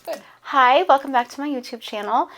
Good. Hi, welcome back to my YouTube channel.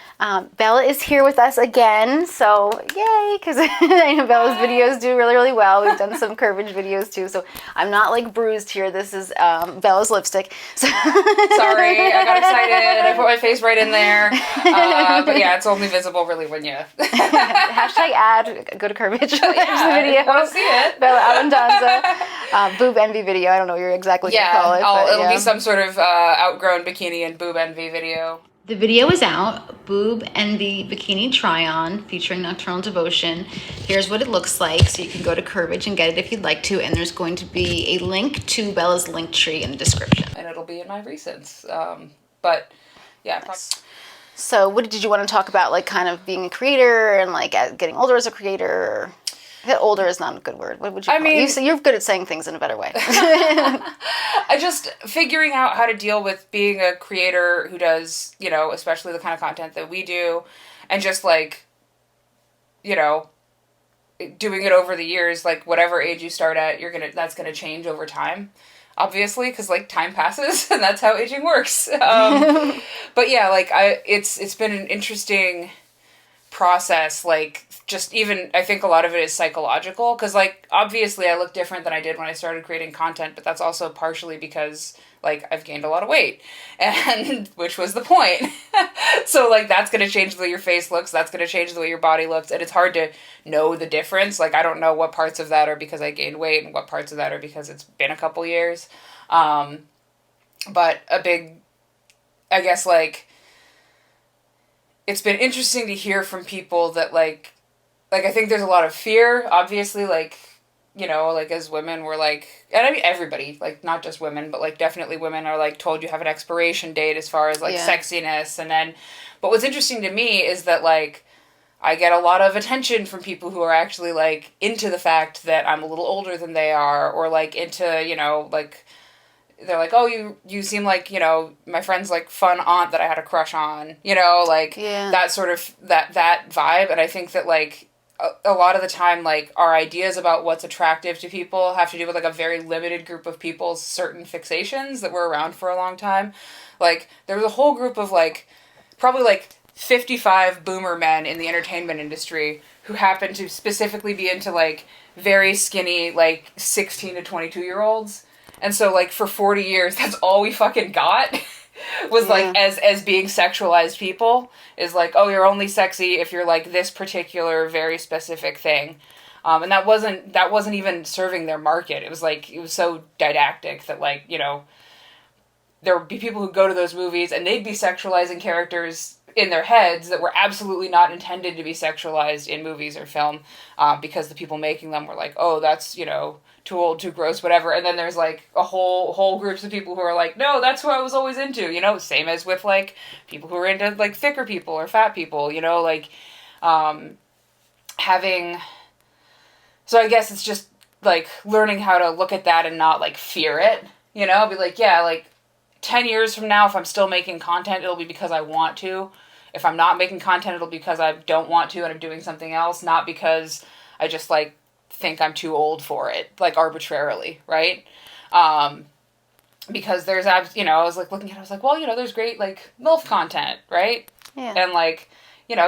Bella is here with us again, so yay, because I know Bella's videos do really, really well. We've done some curvage videos too, so I'm not like bruised here. This is Bella's lipstick. So Sorry, I got excited. I put my face right in there. But yeah, it's only visible really when you... Hashtag ad, go to curvage. Watch the video. I want to see it. Bella Abbondanza. Boob envy video. I don't know what you're exactly going to call it. It'll be some sort of outgrown bikini and boob envy video. The video is out, Boob Envy Bikini Try-On, featuring Nocturnal Devotion. Here's what it looks like, so you can go to Curvage and get it if you'd like to, and there's going to be a link to Bella's link tree in the description. And it'll be in my recents. But, yeah. So what did you want to talk about, like, kind of being a creator and, like, getting older as a creator? Older is not a good word. What would you call it? You're good at saying things in a better way. I just figuring out how to deal with being a creator who does, especially the kind of content that we do, and just like, doing it over the years, like whatever age you start at, that's gonna change over time, obviously, because like time passes and that's how aging works. But yeah, like it's been an interesting process, like just even I think a lot of it is psychological, because like obviously I look different than I did when I started creating content, but that's also partially because like I've gained a lot of weight, and which was the point. So like that's going to change the way your face looks, that's going to change the way your body looks, and it's hard to know the difference. Like I don't know what parts of that are because I gained weight and what parts of that are because it's been a couple years. But a big, I guess, like it's been interesting to hear from people that like I think there's a lot of fear, obviously, like, like as women, we're like, and I mean everybody, like not just women, but like definitely women are like told you have an expiration date as far as like sexiness. And then, but what's interesting to me is that like, I get a lot of attention from people who are actually like into the fact that I'm a little older than they are, or like into, like, they're like, oh, you seem like, my friend's like fun aunt that I had a crush on, that sort of, that vibe. And I think that like a lot of the time, like our ideas about what's attractive to people have to do with like a very limited group of people's certain fixations that were around for a long time. Like there was a whole group of like, probably like 55 boomer men in the entertainment industry who happened to specifically be into like very skinny, like 16 to 22-year-olds. And so, like, for 40 years, that's all we fucking got was, like, as being sexualized people, is, like, oh, you're only sexy if you're, like, this particular very specific thing. And that wasn't even serving their market. It was, like, it was so didactic that, like, there would be people who go to those movies and they'd be sexualizing characters in their heads that were absolutely not intended to be sexualized in movies or film, because the people making them were like, oh, that's, too old, too gross, whatever. And then there's like a whole groups of people who are like, no, that's who I was always into, same as with like people who are into like thicker people or fat people, like having, so I guess it's just like learning how to look at that and not like fear it, be like, yeah, like 10 years from now, if I'm still making content, it'll be because I want to. If I'm not making content, it'll be because I don't want to and I'm doing something else, not because I just like think I'm too old for it, like arbitrarily, right? Because there's, I was like looking at it, I was like, well, there's great like MILF content, right? Yeah. And like,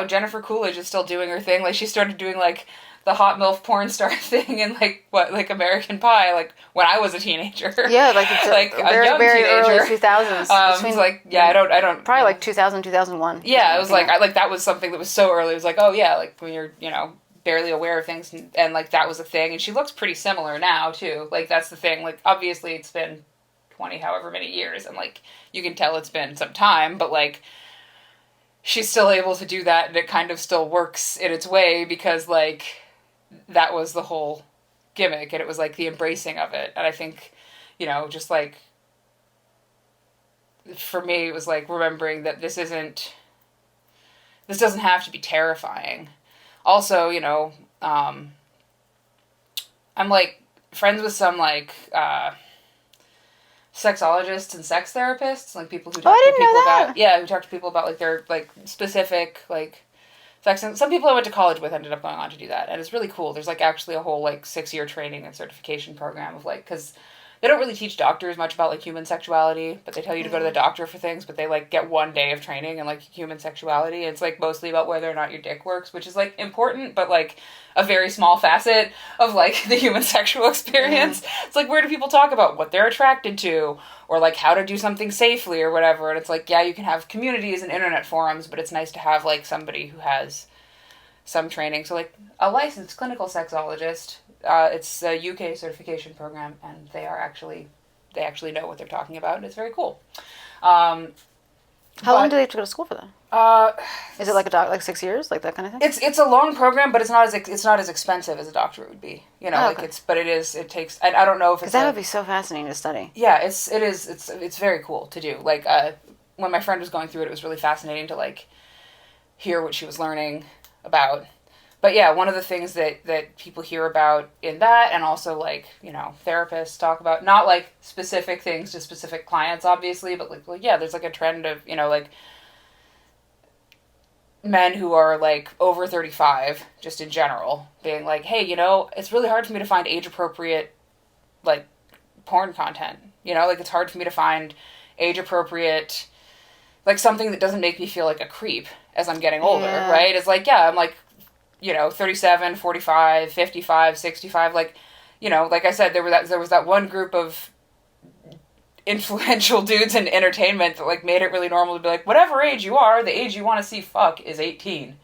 Jennifer Coolidge is still doing her thing. Like she started doing like the hot MILF porn star thing in like American Pie, like when I was a teenager. Yeah, like it's like a very, young very teenager. early 2000s. It's like, yeah, I don't. Probably like 2000, 2001. Yeah, it was like, that was something that was so early. It was like, oh yeah, like when you're, barely aware of things, and like that was a thing. And she looks pretty similar now too. Like that's the thing. Like obviously it's been 20 however many years, and like you can tell it's been some time, but like she's still able to do that, and it kind of still works in its way because like that was the whole gimmick, and it was like the embracing of it. And I think, just like for me, it was like remembering that this doesn't have to be terrifying. Also, I'm like friends with some like sexologists and sex therapists, like people who talk to people about who talk to people about like their like specific like sex. And some people I went to college with ended up going on to do that, and it's really cool. There's like actually a whole like 6-year training and certification program of like, because they don't really teach doctors much about, like, human sexuality, but they tell you to go to the doctor for things, but they, like, get 1 day of training in, like, human sexuality. It's, like, mostly about whether or not your dick works, which is, like, important, but, like, a very small facet of, like, the human sexual experience. It's, like, where do people talk about what they're attracted to, or, like, how to do something safely or whatever, and it's, like, yeah, you can have communities and internet forums, but it's nice to have, like, somebody who has some training. So, like, a licensed clinical sexologist, it's a UK certification program, and they actually know what they're talking about, and it's very cool. How long do they have to go to school for that? Is it like like 6 years, like that kind of thing? It's a long program, but it's not as expensive as a doctorate would be. You know, Oh, like okay. it takes. I don't know if it's Because that would be so fascinating to study. Yeah, it's very cool to do. Like, when my friend was going through it, it was really fascinating to, like, hear what she was learning about. But yeah, one of the things that people hear about in that, and also, like, you know, therapists talk about, not, like, specific things to specific clients, obviously, but, like, well, yeah, there's, like, a trend of, you know, like, men who are, like, over 35, just in general, being like, hey, you know, it's really hard for me to find age-appropriate, like, porn content. You know, like, it's hard for me to find age-appropriate, like, something that doesn't make me feel like a creep as I'm getting older, right? It's like, yeah, I'm, like, you know, 37, 45, 55, 65, like, you know, like I said, there was that one group of influential dudes in entertainment that, like, made it really normal to be like, whatever age you are, the age you want to see fuck is 18.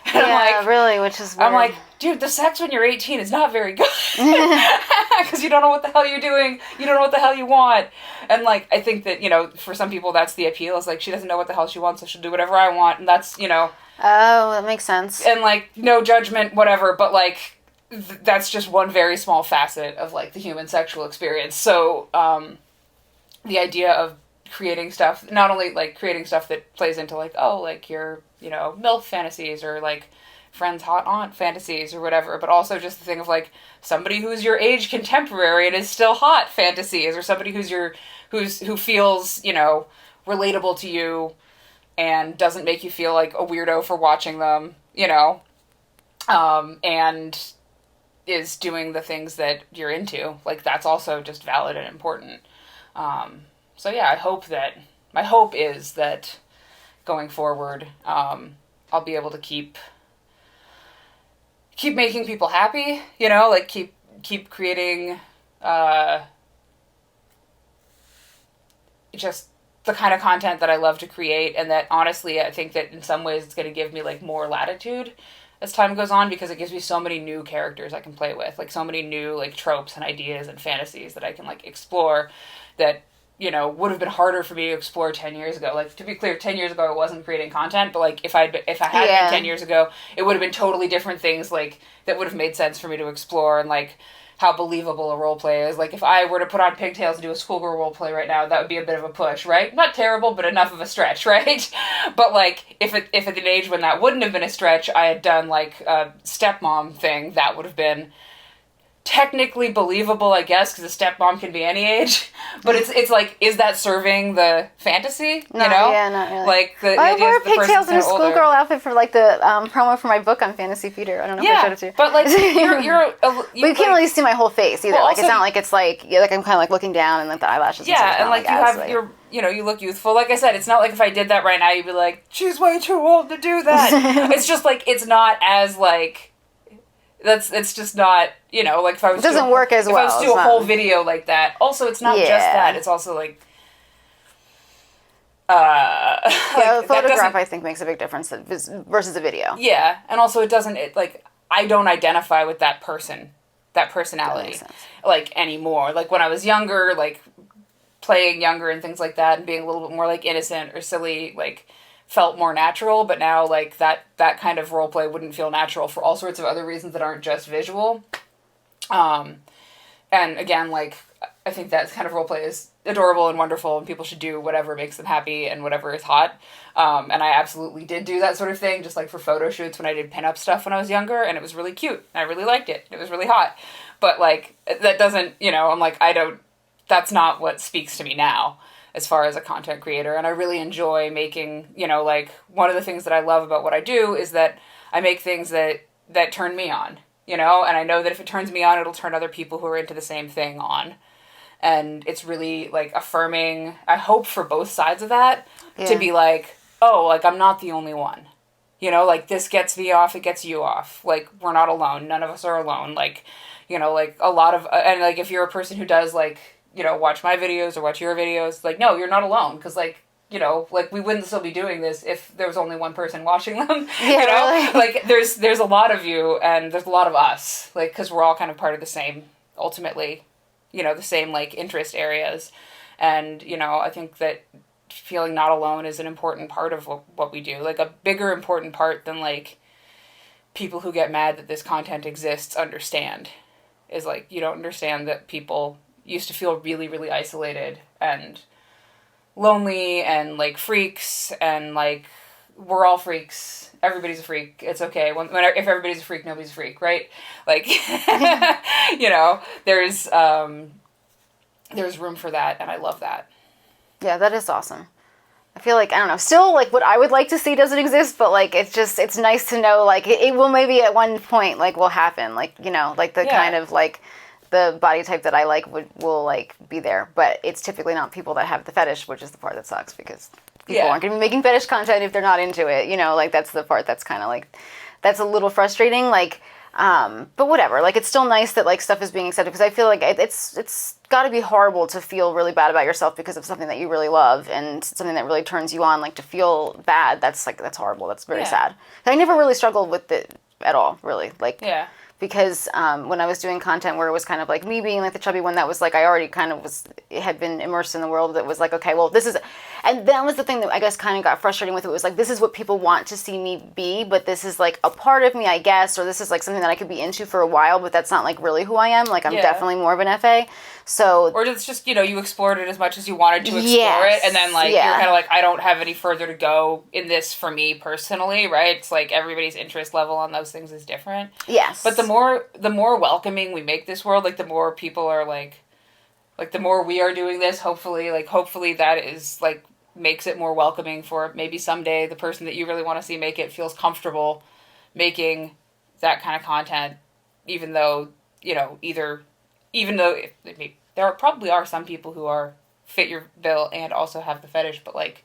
And yeah, I'm like, really, which is weird. I'm like, dude, the sex when you're 18 is not very good. Because you don't know what the hell you're doing. You don't know what the hell you want. And, like, I think that, you know, for some people that's the appeal. Is like, she doesn't know what the hell she wants, so she'll do whatever I want. And that's, you know. Oh, that makes sense. And, like, no judgment, whatever. But, like, that's just one very small facet of, like, the human sexual experience. So, the idea of creating stuff, not only, like, creating stuff that plays into, like, oh, like, your, you know, MILF fantasies, or, like, friend's hot aunt fantasies or whatever, but also just the thing of, like, somebody who's your age contemporary and is still hot fantasies, or somebody who feels, you know, relatable to you and doesn't make you feel like a weirdo for watching them, you know, and is doing the things that you're into. Like, that's also just valid and important. So yeah, my hope is that going forward, I'll be able to keep making people happy, you know, like, keep creating, just the kind of content that I love to create, and that, honestly, I think that in some ways it's going to give me, like, more latitude as time goes on, because it gives me so many new characters I can play with, like, so many new, like, tropes and ideas and fantasies that I can, like, explore that, you know, would have been harder for me to explore 10 years ago. Like, to be clear, 10 years ago I wasn't creating content, but, like, if I had been 10 years ago, it would have been totally different things, like, that would have made sense for me to explore, and, like, how believable a roleplay is. Like, if I were to put on pigtails and do a schoolgirl roleplay right now, that would be a bit of a push, right? Not terrible, but enough of a stretch, right? But, like, if at an age when that wouldn't have been a stretch, I had done, like, a stepmom thing, that would have been technically believable, I guess, because a stepmom can be any age. But it's like, is that serving the fantasy? You know? Yeah, not really. Like, I wore pigtails in a older. schoolgirl outfit for, like, the promo for my book on Fantasy Feeder. I don't know if I showed it to you. But, like, you but you can't really see my whole face either. Well, like, also, it's not like it's like, yeah, like I'm kind of like looking down and like the eyelashes. Yeah, and like you have your, you know, you look youthful. Like I said, it's not like if I did that right now, you'd be like, she's way too old to do that. It's just like, it's not as, like, it's just not, you know, like, if I was it doesn't work as well. If I was to do a whole video like that. Also, it's not just that. It's also, like, the photograph, I think, makes a big difference versus a video. Yeah, and also it doesn't, like, I don't identify with that person, that personality, like, anymore. Like, when I was younger, like, playing younger and things like that, and being a little bit more, like, innocent or silly, like, felt more natural, but now, like, that kind of roleplay wouldn't feel natural for all sorts of other reasons that aren't just visual. And again, like, I think that kind of roleplay is adorable and wonderful, and people should do whatever makes them happy and whatever is hot. And I absolutely did do that sort of thing, just, like, for photo shoots when I did pinup stuff when I was younger, and it was really cute. I really liked it. It was really hot. But, like, that doesn't, you know, I'm like, that's not what speaks to me now as far as a content creator. And I really enjoy making, you know, like, one of the things that I love about what I do is that I make things that turn me on, you know, and I know that if it turns me on, it'll turn other people who are into the same thing on. And it's really, like, affirming, I hope, for both sides of that, Yeah. to be like, oh, like, I'm not the only one. You know, like, this gets me off, it gets you off. Like, we're not alone. None of us are alone. Like, you know, like, a lot of, and, like, if you're a person who does, like, you know, watch my videos or watch your videos, like, no, you're not alone. Because, like, you know, like, we wouldn't still be doing this if there was only one person watching them. Yeah, you know? really. Like, there's a lot of you, and there's a lot of us. Like, because we're all kind of part of the same, ultimately, you know, the same, like, interest areas. And, you know, I think that feeling not alone is an important part of what we do. Like, a bigger important part than, like, people who get mad that this content exists understand. Is, like, you don't understand that people used to feel really, really isolated and lonely and, like, freaks, and, like, we're all freaks. Everybody's a freak. It's okay. If everybody's a freak, nobody's a freak, right? Like, you know, there's room for that, and I love that. Yeah, that is awesome. I feel like, I don't know, still, like, what I would like to see doesn't exist, but, like, it's nice to know, like, it will maybe at one point, like, will happen, like, you know, like, the kind of, like, the body type that I like will, like, be there, but it's typically not people that have the fetish, which is the part that sucks, because people aren't going to be making fetish content if they're not into it, you know, like, that's the part that's kind of, like, that's a little frustrating, like, but whatever, like, it's still nice that, like, stuff is being accepted, because I feel like it's got to be horrible to feel really bad about yourself because of something that you really love and something that really turns you on, like, to feel bad, that's horrible, that's very sad. I never really struggled with it at all, really, like, because when I was doing content where it was kind of like me being like the chubby one, that was like, I already kind of had been immersed in the world, that was like, okay, well, this is, and that was the thing that I guess kind of got frustrating with it, was like, this is what people want to see me be, but this is like a part of me, I guess, or this is like something that I could be into for a while, but that's not like really who I am, like, I'm definitely more of an FA, so. Or it's just, you know, you explored it as much as you wanted to explore it, and then, like, you're kind of like, I don't have any further to go in this for me personally, right? It's like everybody's interest level on those things is different. Yes. But the more welcoming we make this world, like, the more people are, like, the more we are doing this, hopefully that is, like, makes it more welcoming for maybe someday the person that you really want to see make it feels comfortable making that kind of content, even though, you know, there probably are some people who are fit your bill and also have the fetish, but, like,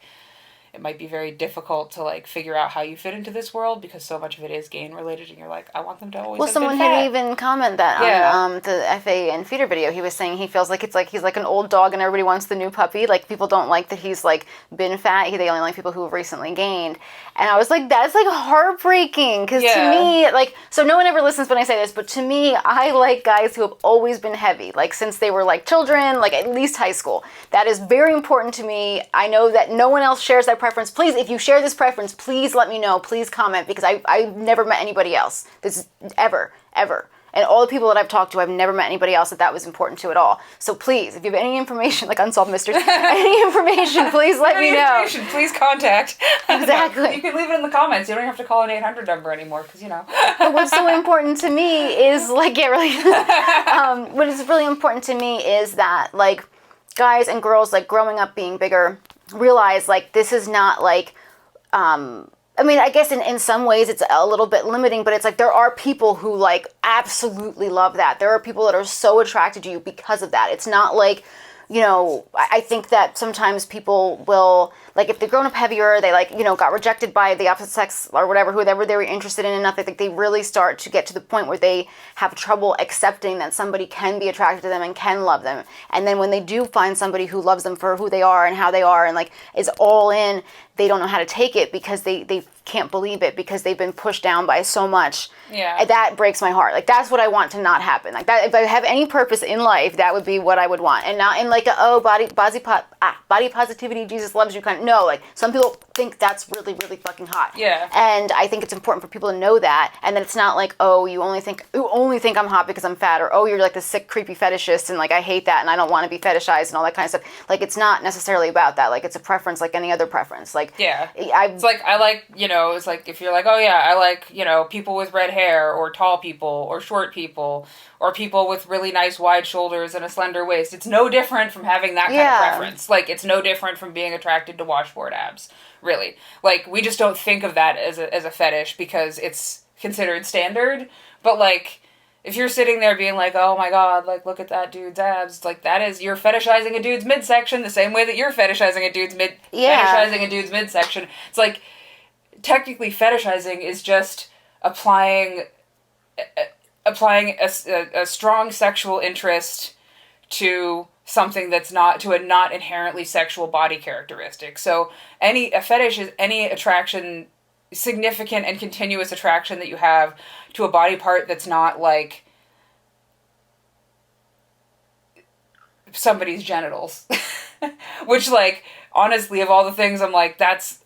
it might be very difficult to, like, figure out how you fit into this world because so much of it is gain related, and you're like, I want them to always. Well, have someone had even commented that on the FA and feeder video. He was saying he feels like it's like he's like an old dog and everybody wants the new puppy. Like, people don't like that he's, like, been fat. They only like people who have recently gained. And I was like, that's, like, heartbreaking, because to me, like, so no one ever listens when I say this, but to me, I like guys who have always been heavy, like, since they were, like, children, like, at least high school. That is very important to me. I know that no one else shares that preference. Please, if you share this preference, please let me know. Please comment, because I've never met anybody else. This is ever. And all the people that I've talked to, I've never met anybody else that was important to at all. So please, if you have any information, like Unsolved Mysteries, any information, please let me know. Please contact. Exactly. You can leave it in the comments. You don't have to call an 800 number anymore, because, you know. But what's so important to me is, like, what is really important to me is that, like, guys and girls, like, growing up being bigger, realize, like, this is not, like, I mean, I guess in some ways it's a little bit limiting, but it's like there are people who, like, absolutely love that. There are people that are so attracted to you because of that. It's not like, you know, I think that sometimes people will, like, if they've grown up heavier, they, like, you know, got rejected by the opposite sex or whatever, whoever they were interested in enough, I think they really start to get to the point where they have trouble accepting that somebody can be attracted to them and can love them. And then when they do find somebody who loves them for who they are and how they are and, like, is all in, they don't know how to take it because they can't believe it because they've been pushed down by so much. Yeah. And that breaks my heart. Like, that's what I want to not happen. Like, that, if I have any purpose in life, that would be what I would want. And not in, like, body positivity, Jesus loves you kind of. No, like, some people think that's really, really fucking hot. Yeah. And I think it's important for people to know that. And then it's not like, oh, you only think I'm hot because I'm fat, or, oh, you're, like, the sick, creepy fetishist, and, like, I hate that, and I don't want to be fetishized, and all that kind of stuff. Like, it's not necessarily about that. Like, it's a preference like any other preference. Like, it's like, I like, you know, it's like, if you're like, oh yeah, I like, you know, people with red hair, or tall people, or short people, or people with really nice wide shoulders and a slender waist. It's no different from having that kind of preference. Like, it's no different from being attracted to washboard abs, really. Like, we just don't think of that as a fetish because it's considered standard, but, like, If you're sitting there being like, oh my god, like, look at that dude's abs, it's like, that is, you're fetishizing a dude's midsection the same way that you're fetishizing a dude's fetishizing a dude's midsection. It's like, technically fetishizing is just applying a strong sexual interest to something that's not, to a not inherently sexual body characteristic. So a fetish is any attraction, significant and continuous attraction that you have to a body part that's not like somebody's genitals. Which, like, honestly, of all the things, I'm like, that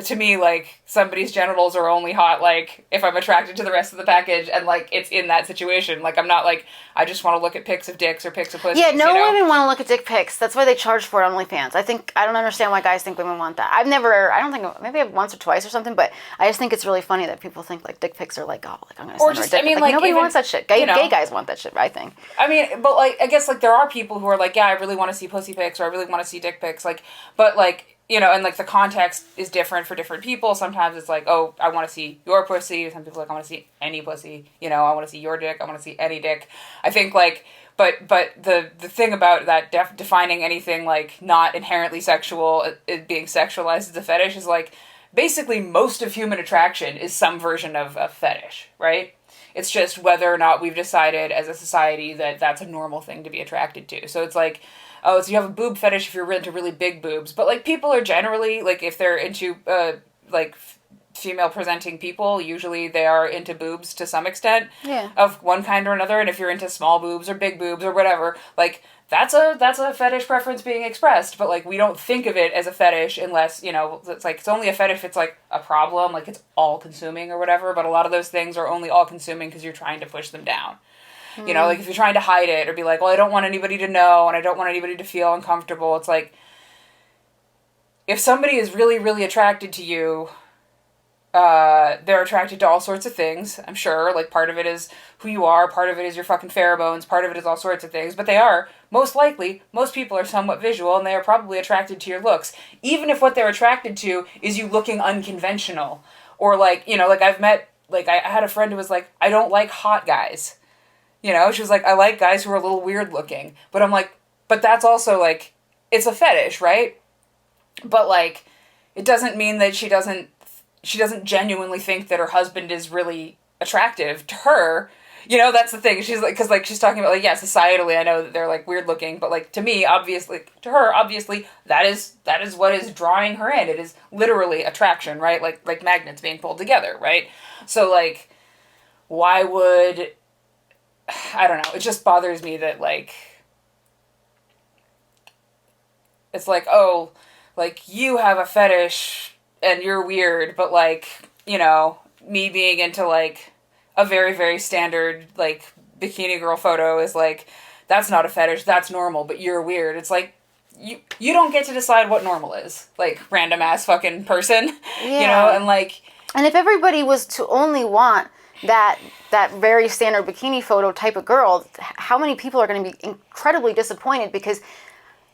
to me, like, somebody's genitals are only hot, like, if I'm attracted to the rest of the package and, like, it's in that situation. Like, I'm not like, I just want to look at pics of dicks or pics of pussies. Yeah, no women want to look at dick pics. That's why they charge for it on OnlyFans. I don't understand why guys think women want that. I don't think, maybe once or twice or something, but I just think it's really funny that people think, like, dick pics are like, oh, like, I'm going to send her a dick pic. Like, nobody wants that shit. Gay guys want that shit, I think. I mean, but, like, I guess, like, there are people who are like, yeah, I really want to see pussy pics, or I really want to see dick pics, like, but, like, and, like, the context is different for different people. Sometimes it's like, oh, I want to see your pussy. Some people are like, I want to see any pussy. I want to see your dick. I want to see any dick. I think, like, but the thing about that defining anything, like, not inherently sexual, it being sexualized as a fetish is, like, basically most of human attraction is some version of a fetish, right? It's just whether or not we've decided as a society that that's a normal thing to be attracted to. So it's like, oh, so you have a boob fetish if you're into really big boobs. But, like, people are generally, like, if they're into, like, female-presenting people, usually they are into boobs to some extent. Yeah. Of one kind or another. And if you're into small boobs or big boobs or whatever, like, that's a fetish preference being expressed. But, like, we don't think of it as a fetish unless, it's like, it's only a fetish if it's, like, a problem, like, it's all-consuming or whatever. But a lot of those things are only all-consuming because you're trying to push them down. Like, if you're trying to hide it or be like, well, I don't want anybody to know and I don't want anybody to feel uncomfortable, it's like, if somebody is really, really attracted to you, they're attracted to all sorts of things, I'm sure. Like, part of it is who you are, part of it is your fucking pheromones, part of it is all sorts of things, but most people are somewhat visual, and they are probably attracted to your looks, even if what they're attracted to is you looking unconventional. Or, like, like, I had a friend who was like, I don't like hot guys. She was like, I like guys who are a little weird looking. But I'm like, but that's also, like, it's a fetish, right? But, like, it doesn't mean that she doesn't genuinely think that her husband is really attractive to her. That's the thing. She's like, because, like, she's talking about, like, yeah, societally, I know that they're, like, weird looking, but, like, to me, obviously, to her, obviously, that is what is drawing her in. It is literally attraction, right? Like magnets being pulled together, right? So, like, why would... I don't know, it just bothers me that, like, it's like, oh, like, you have a fetish and you're weird, but, like, me being into, like, a very, very standard, like, bikini girl photo is, like, that's not a fetish, that's normal, but you're weird. It's like, you don't get to decide what normal is, like, random ass fucking person, and, like... And if everybody was to only want that very standard bikini photo type of girl, how many people are going to be incredibly disappointed because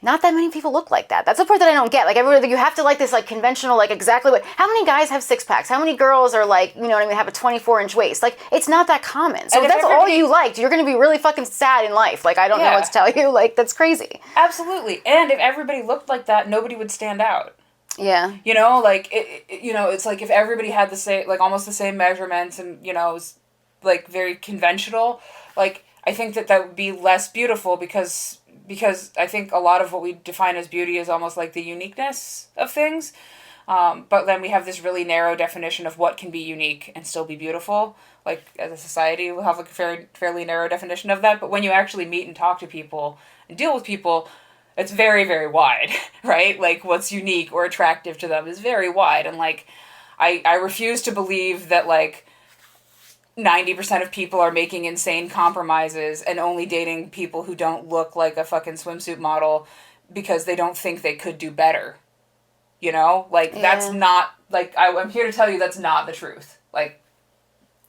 not that many people look like that. That's the part that I don't get. Like, everybody, you have to like this, like, conventional, like, exactly what... How many guys have six packs? How many girls are, like, have a 24-inch waist? Like, it's not that common. So if that's all you liked, you're going to be really fucking sad in life. Like, I don't know what to tell you. Like, that's crazy. Absolutely. And if everybody looked like that, nobody would stand out. Yeah. Like, it's like if everybody had the same, like, almost the same measurements and, like, very conventional, like, I think that would be less beautiful because I think a lot of what we define as beauty is almost like the uniqueness of things. But then we have this really narrow definition of what can be unique and still be beautiful. Like, as a society, we'll have, like, a fairly narrow definition of that. But when you actually meet and talk to people and deal with people, it's very, very wide, right? Like, what's unique or attractive to them is very wide. And, like, I refuse to believe that, like, 90% of people are making insane compromises and only dating people who don't look like a fucking swimsuit model because they don't think they could do better. Like, that's not, like, I'm here to tell you that's not the truth. Like,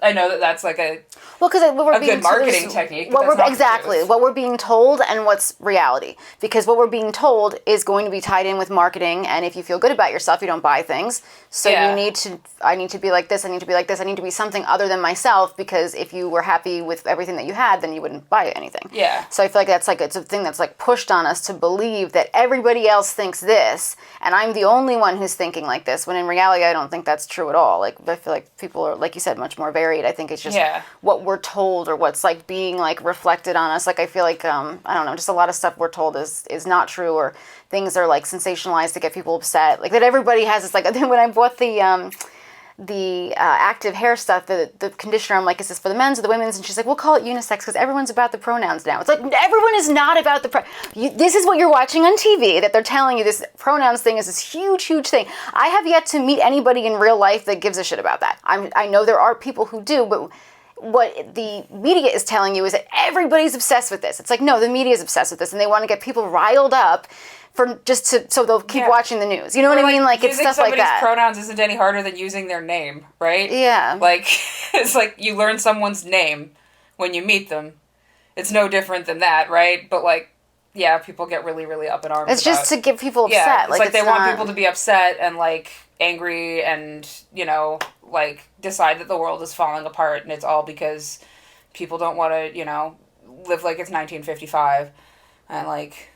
I know that that's like a because a good marketing technique. But exactly what we're being told and what's reality. Because what we're being told is going to be tied in with marketing, and if you feel good about yourself, you don't buy things. So you need to. I need to be like this. I need to be like this. I need to be something other than myself. Because if you were happy with everything that you had, then you wouldn't buy anything. Yeah. So I feel like that's like it's a thing that's like pushed on us to believe that everybody else thinks this, and I'm the only one who's thinking like this. When in reality, I don't think that's true at all. Like I feel like people are, like you said, much more varied. I think it's just what we're told or what's like being like reflected on us. Like I feel like I don't know, just a lot of stuff we're told is not true, or things are like sensationalized to get people upset. Like that everybody has this like when I bought the active hair stuff, the conditioner, I'm like, is this for the men's or the women's? And she's like, we'll call it unisex because everyone's about the pronouns now. It's like, everyone is not about the this is what you're watching on TV, that they're telling you this pronouns thing is this huge, huge thing. I have yet to meet anybody in real life that gives a shit about that. I know there are people who do, but what the media is telling you is that everybody's obsessed with this. It's like, no, the media is obsessed with this, and they want to get people riled up so they'll keep watching the news. You know what I mean? Like, it's stuff like that. Using somebody's pronouns isn't any harder than using their name, right? Yeah. Like, it's like you learn someone's name when you meet them. It's no different than that, right? But, like, yeah, people get really, really up in arms. It's just to get people upset. Yeah, it's like they want people to be upset and, like, angry and, you know, like, decide that the world is falling apart, and it's all because people don't want to, you know, live like it's 1955. And, like...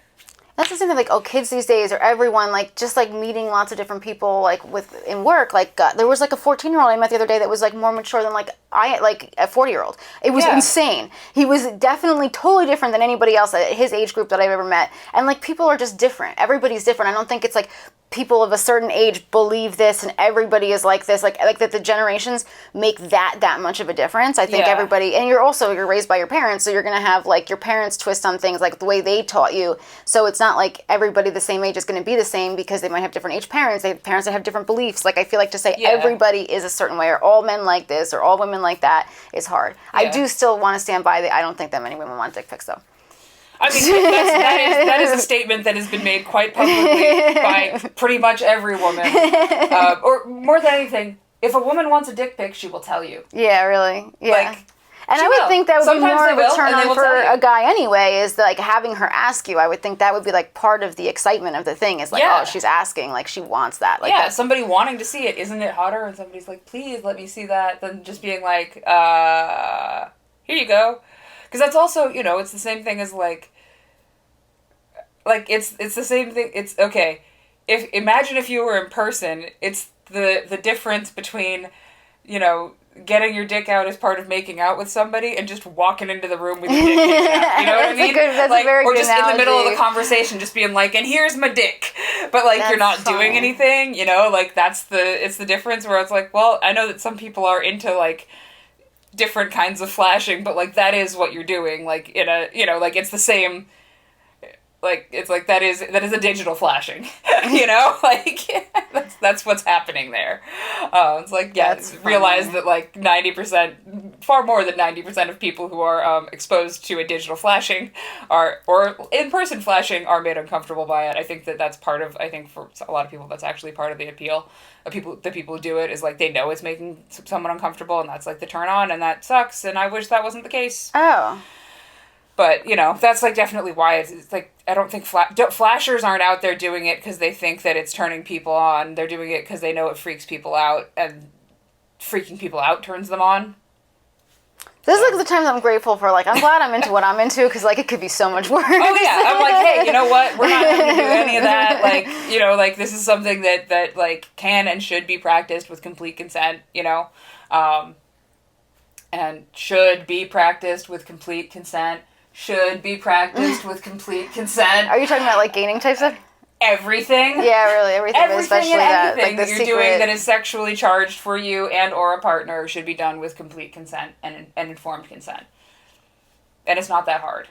That's the same thing, like, kids these days, or everyone, like, just, like, meeting lots of different people, like, in work, like, there was, like, a 14-year-old I met the other day that was, like, more mature than, like, a 40-year-old. It was insane. He was definitely totally different than anybody else at his age group that I've ever met. And, like, people are just different. Everybody's different. I don't think it's, like, people of a certain age believe this and everybody is like this, like that the generations make that much of a difference. I think everybody, and you're raised by your parents, so you're going to have like your parents' twist on things, like the way they taught you. So it's not like everybody the same age is going to be the same, because they might have different age parents. They have parents that have different beliefs. Like I feel like to say everybody is a certain way, or all men like this, or all women like that, is hard. I do still want to stand by I don't think that many women want dick pics though. I mean, that is a statement that has been made quite publicly by pretty much every woman. Or more than anything, if a woman wants a dick pic, she will tell you. Yeah, really. Yeah. Like, and I would think that would Sometimes be more of a turn on for a guy anyway, is like having her ask you. I would think that would be like part of the excitement of the thing, is like, oh, she's asking, like she wants that. Like somebody wanting to see it. Isn't it hotter? And somebody's like, please let me see that, than just being like, here you go. Because that's also, you know, it's the same thing as like it's the same thing. It's okay. Imagine if you were in person, it's the difference between, you know, getting your dick out as part of making out with somebody and just walking into the room with your dick hanging out. You know what I mean? That's like, a very or good just analogy. In the middle of the conversation, just being like, and here's my dick. But like, you're not doing anything, you know? Like, it's the difference where it's like, well, I know that some people are into like different kinds of flashing, but like, that is what you're doing. Like, in a, you know, like, it's the same... Like, it's like, that is a digital flashing, you know? Like, that's what's happening there. It's like, realize that, like, 90%, far more than 90% of people who are exposed to a digital flashing or in-person flashing are made uncomfortable by it. I think that's part of, I think for a lot of people, that's actually part of the appeal. The people who do it is, like, they know it's making someone uncomfortable, and that's, like, the turn on, and that sucks, and I wish that wasn't the case. Oh. But, you know, that's, like, definitely why it's like, I don't think flashers aren't out there doing it because they think that it's turning people on. They're doing it because they know it freaks people out, and freaking people out turns them on. This is, like, the times I'm grateful for. Like, I'm glad I'm into what I'm into, because, like, it could be so much worse. Oh, yeah. I'm like, hey, you know what? We're not going to do any of that. Like, you know, like, this is something that like, can and should be practiced with complete consent, you know? And should be practiced with complete consent. Should be practiced with complete consent. Are you talking about, like, gaining type stuff? Everything. Yeah, really, everything especially and that. Everything Like, that you're doing that is sexually charged for you and or a partner should be done with complete consent and informed consent. And it's not that hard.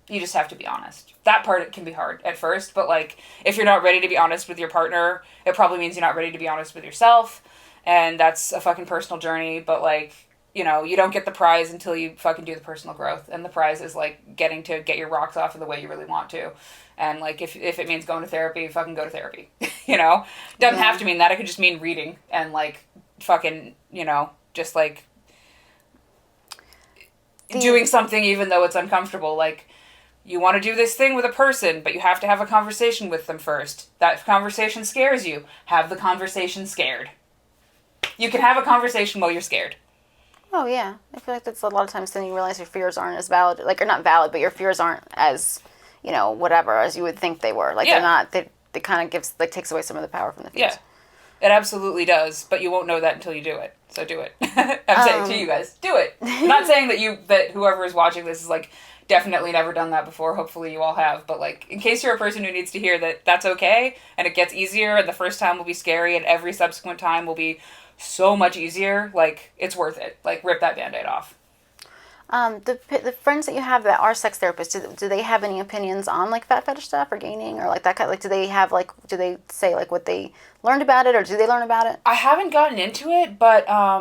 You just have to be honest. That part can be hard at first, but, like, if you're not ready to be honest with your partner, it probably means you're not ready to be honest with yourself, and that's a fucking personal journey, but, like, you know, you don't get the prize until you fucking do the personal growth. And the prize is, like, getting to get your rocks off in the way you really want to. And, like, if it means going to therapy, fucking go to therapy. You know? Doesn't have to mean that. It could just mean reading and, like, fucking, you know, just, like, doing something even though it's uncomfortable. Like, you want to do this thing with a person, but you have to have a conversation with them first. That conversation scares you. Have the conversation scared. You can have a conversation while you're scared. Oh, yeah. I feel like that's a lot of times then you realize your fears aren't as valid. Like, or not valid, but your fears aren't as, whatever, as you would think they were. Like, they're not, they kind of takes away some of the power from the fears. Yeah. It absolutely does, but you won't know that until you do it. So do it. I'm saying to you guys, do it. I'm not saying that whoever is watching this is, like, definitely never done that before. Hopefully you all have. But, like, in case you're a person who needs to hear that that's okay, and it gets easier, and the first time will be scary, and every subsequent time will be so much easier, like, it's worth it. Like, rip that Band-Aid off. The friends that you have that are sex therapists, do they have any opinions on, like, fat fetish stuff or gaining or, like, that kind? Like, do they say, like, what they learned about it, or do they learn about it? I haven't gotten into it, but I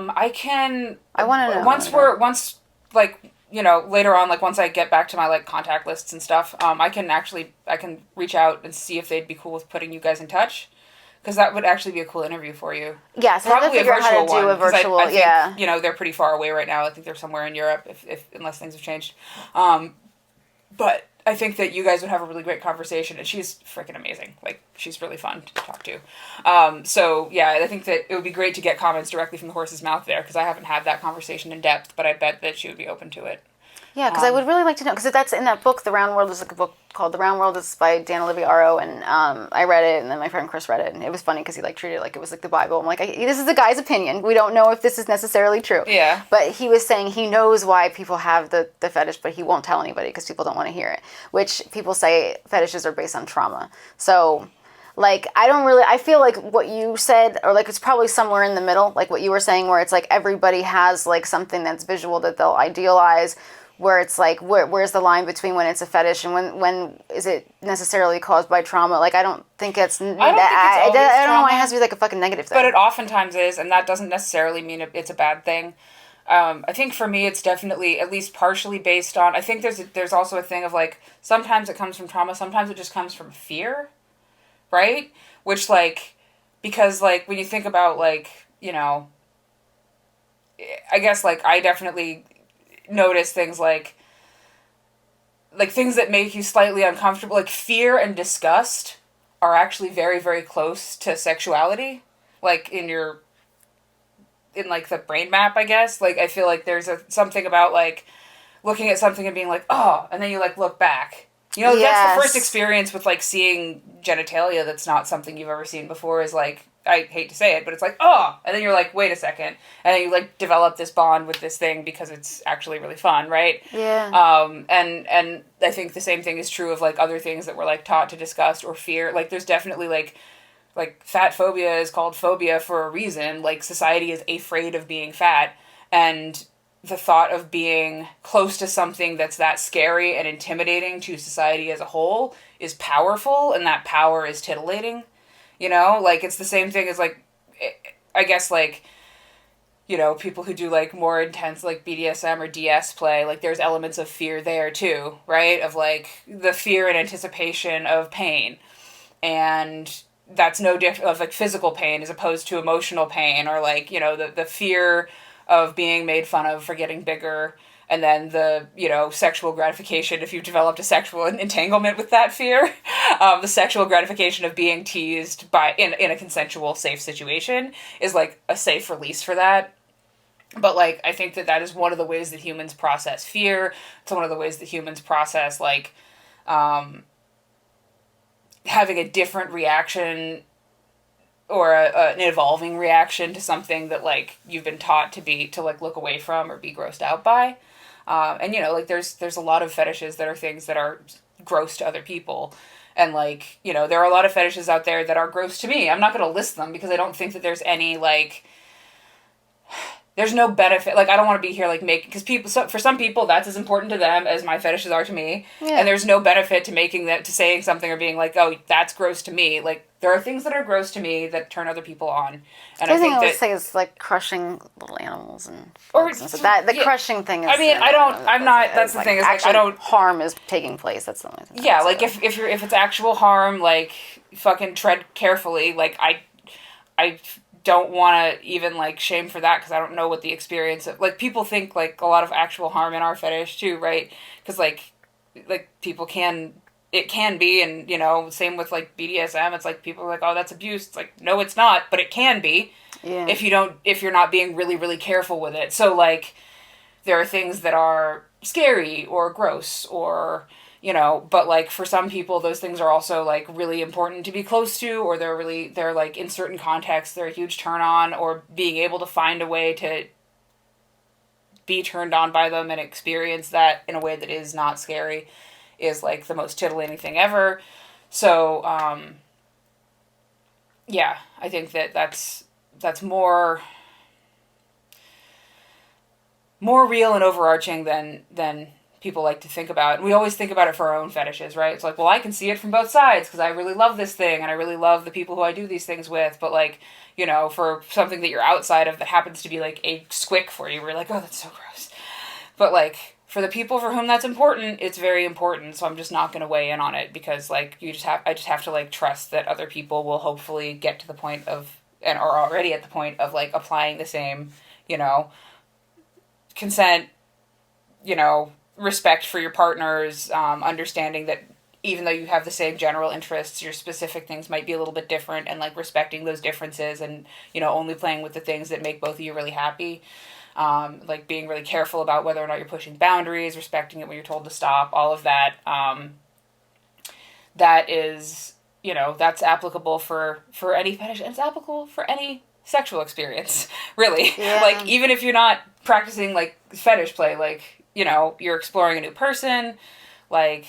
want to know. Once later on, like, once I get back to my, like, contact lists and stuff, I can reach out and see if they'd be cool with putting you guys in touch. Because that would actually be a cool interview for you. Yeah, so probably I have to figure out how to do a virtual one. I think, they're pretty far away right now. I think they're somewhere in Europe, unless things have changed. But I think that you guys would have a really great conversation, and she's freaking amazing. Like, she's really fun to talk to. I think that it would be great to get comments directly from the horse's mouth there, because I haven't had that conversation in depth, but I bet that she would be open to it. Yeah, because I would really like to know, because that's in that book, The Round World. There's like a book called The Round World. It's by Dan Oliviero, and I read it, and then my friend Chris read it, and it was funny because he, like, treated it like it was like the Bible. I'm like, this is a guy's opinion. We don't know if this is necessarily true. Yeah. But he was saying he knows why people have the fetish, but he won't tell anybody because people don't want to hear it, which people say fetishes are based on trauma. So, like, I feel like what you said, or, like, it's probably somewhere in the middle, like what you were saying, where it's like everybody has, like, something that's visual that they'll idealize, where it's like, where's the line between when it's a fetish and when is it necessarily caused by trauma? Like, I don't think it's... I don't know why it has to be, like, a fucking negative thing. But it oftentimes is, and that doesn't necessarily mean it's a bad thing. I think for me it's definitely at least partially based on... I think there's also a thing of, like, sometimes it comes from trauma, sometimes it just comes from fear, right? Which, like, because, like, when you think about, like, I guess, like, I definitely... notice things like things that make you slightly uncomfortable, like fear and disgust are actually very, very close to sexuality, like in like the brain map, I guess. Like, I feel like there's something about, like, looking at something and being like, oh, and then you, like, look back. Yes. That's the first experience with, like, seeing genitalia that's not something you've ever seen before, is, like, I hate to say it, but it's like, oh, and then you're like, wait a second, and then you, like, develop this bond with this thing because it's actually really fun, right? Yeah. And I think the same thing is true of, like, other things that we're, like, taught to disgust or fear. Like, there's definitely, like fat phobia is called phobia for a reason. Like, society is afraid of being fat, and the thought of being close to something that's that scary and intimidating to society as a whole is powerful, and that power is titillating. Like, it's the same thing as, like, I guess, like, people who do, like, more intense, like, BDSM or DS play, like, there's elements of fear there, too, right? Of, like, the fear and anticipation of pain. And that's no different, of, like, physical pain as opposed to emotional pain, or, like, the fear of being made fun of for getting bigger, and then the, sexual gratification, if you've developed a sexual entanglement with that fear, the sexual gratification of being teased in a consensual, safe situation is, like, a safe release for that. But, like, I think that is one of the ways that humans process fear. It's one of the ways that humans process, like, having a different reaction or an evolving reaction to something that, like, you've been taught to like, look away from or be grossed out by. And, like, there's a lot of fetishes that are things that are gross to other people. And, like, there are a lot of fetishes out there that are gross to me. I'm not going to list them because I don't think that there's any, like... There's no benefit. Like, I don't want to be here, like, because for some people, that's as important to them as my fetishes are to me. Yeah. And there's no benefit to saying something or being like, oh, that's gross to me. Like, there are things that are gross to me that turn other people on. And the thing I would say is, like, crushing little animals and so that the crushing thing is... I mean, that's the thing, is, like, I don't... harm is taking place, that's the only thing. Yeah, like, if it's actual harm, like, fucking tread carefully. Like, I don't want to even, like, shame for that, because I don't know what the experience of, like, people think, like, a lot of actual harm in our fetish, too, right? Because, like, people can, it can be, and, you know, same with, like, BDSM, it's like, people are like, oh, that's abuse. It's like, no, it's not, but it can be. Yeah. If you're not being really, really careful with it. So, like, there are things that are scary or gross or, you know, but, like, for some people those things are also, like, really important to be close to, or they're like, in certain contexts they're a huge turn on, or being able to find a way to be turned on by them and experience that in a way that is not scary is, like, the most titillating thing ever. So yeah, I think that's more real and overarching than people like to think about. And we always think about it for our own fetishes, right? It's like, well, I can see it from both sides because I really love this thing and I really love the people who I do these things with. But, like, you know, for something that you're outside of that happens to be, like, a squick for you, we're like, oh, that's so gross. But, like, for the people for whom that's important, it's very important. So I'm just not going to weigh in on it because, like, I just have to, like, trust that other people will hopefully get to the point of, and are already at the point of, like, applying the same, you know, consent, you know, respect for your partners, understanding that even though you have the same general interests, your specific things might be a little bit different, and, like, respecting those differences and, you know, only playing with the things that make both of you really happy. Like, being really careful about whether or not you're pushing boundaries, respecting it when you're told to stop, all of that. That is, you know, that's applicable for any fetish, and it's applicable for any sexual experience, really. Yeah. Like, even if you're not practicing, like, fetish play, like, you know, you're exploring a new person, like,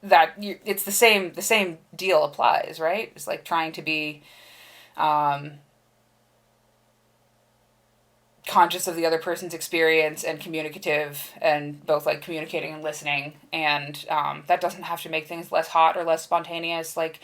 it's the same deal applies, right? It's like trying to be conscious of the other person's experience and communicative, and both, like, communicating and listening, and that doesn't have to make things less hot or less spontaneous. Like,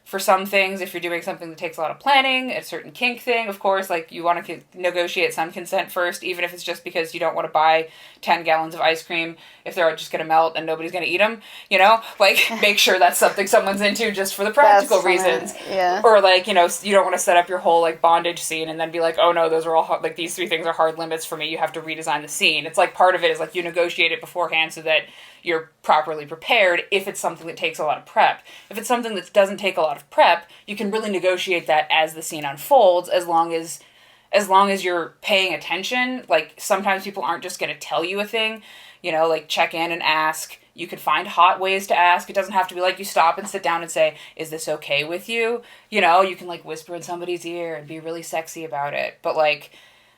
for some things, if you're doing something that takes a lot of planning, a certain kink thing, of course, like, you want to negotiate some consent first, even if it's just because you don't want to buy 10 gallons of ice cream if they're just going to melt and nobody's going to eat them, you know? Like, make sure that's something someone's into just for the practical reasons. Yeah. Or, like, you know, you don't want to set up your whole, like, bondage scene and then be like, oh no, those are all hard, like, these 3 things are hard limits for me, you have to redesign the scene. It's like, part of it is, like, you negotiate it beforehand so that you're properly prepared if it's something that takes a lot of prep. If it's something that doesn't take a lot of prep, you can really negotiate that as the scene unfolds, as long as you're paying attention. Like, sometimes people aren't just going to tell you a thing, you know, like, check in and ask. You could find hot ways to ask. It doesn't have to be like you stop and sit down and say, is this okay with you? You know, you can, like, whisper in somebody's ear and be really sexy about it. But, like,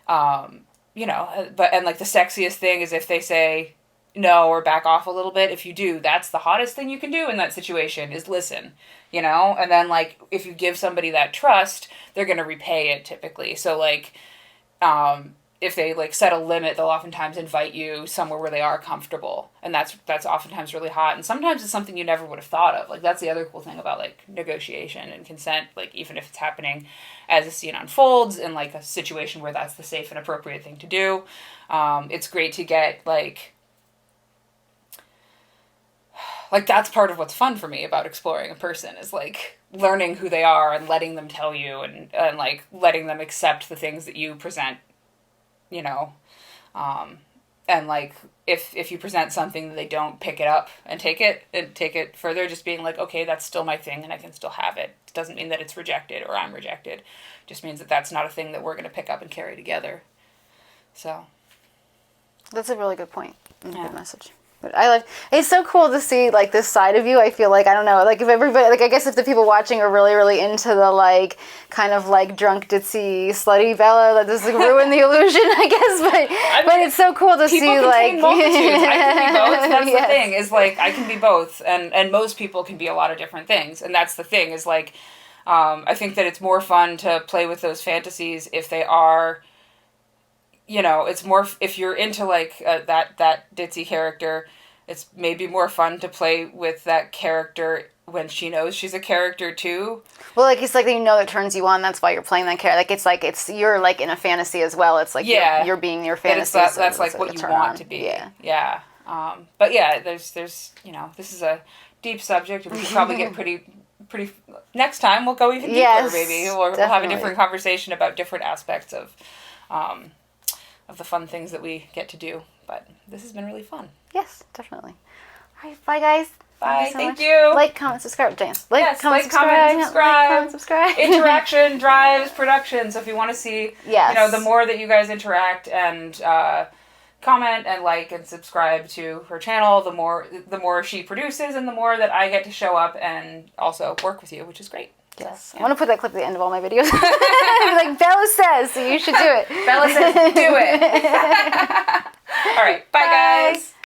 you know, and, like, the sexiest thing is if they say no or back off a little bit. If you do, that's the hottest thing you can do in that situation, is listen, you know? And then, like, if you give somebody that trust, they're going to repay it typically. So, like, if they, like, set a limit, they'll oftentimes invite you somewhere where they are comfortable. And that's oftentimes really hot. And sometimes it's something you never would have thought of. Like, that's the other cool thing about, like, negotiation and consent. Like, even if it's happening as a scene unfolds in, like, a situation where that's the safe and appropriate thing to do, it's great to get, like, that's part of what's fun for me about exploring a person, is, like, learning who they are and letting them tell you, and like, letting them accept the things that you present, you know, and, like, if you present something that they don't pick it up and take it further, just being like, okay, that's still my thing and I can still have it. It doesn't mean that it's rejected or I'm rejected. It just means that that's not a thing that we're going to pick up and carry together. So that's a really good point. Yeah. Good message. But it's so cool to see, like, this side of you. I feel like, I don't know, like, if everybody, like, I guess if the people watching are really, really into the, like, kind of, like, drunk, ditzy, slutty Bella, that doesn't ruin the illusion, I guess, but it's so cool to see, like... multitudes. I can be both. That's the thing, is, like, I can be both, and most people can be a lot of different things, and that's the thing, is, like, I think that it's more fun to play with those fantasies if they are... You know, it's more, if you're into, like, that ditzy character, it's maybe more fun to play with that character when she knows she's a character too. Well, like, it's like, you know, it turns you on, that's why you're playing that character. Like, you're, like, in a fantasy as well. It's like, yeah, you're being your fantasy. That's like what you want to be. Yeah. But yeah, there's, you know, this is a deep subject, and we could probably get pretty. Next time we'll go even deeper. Yes, Maybe we'll have a different conversation about different aspects of the fun things that we get to do. But this has been really fun. Yes, definitely. All right, bye guys. Bye. Thank you. Like, comment, subscribe. Dance. Like, comment, subscribe. Like, comment, subscribe. Interaction drives production. So if you want to see, the more that you guys interact and comment and like and subscribe to her channel, the more she produces, and the more that I get to show up and also work with you, which is great. Yes. So, I want to put that clip at the end of all my videos. Like Bella says, so you should do it. Bella says, do it.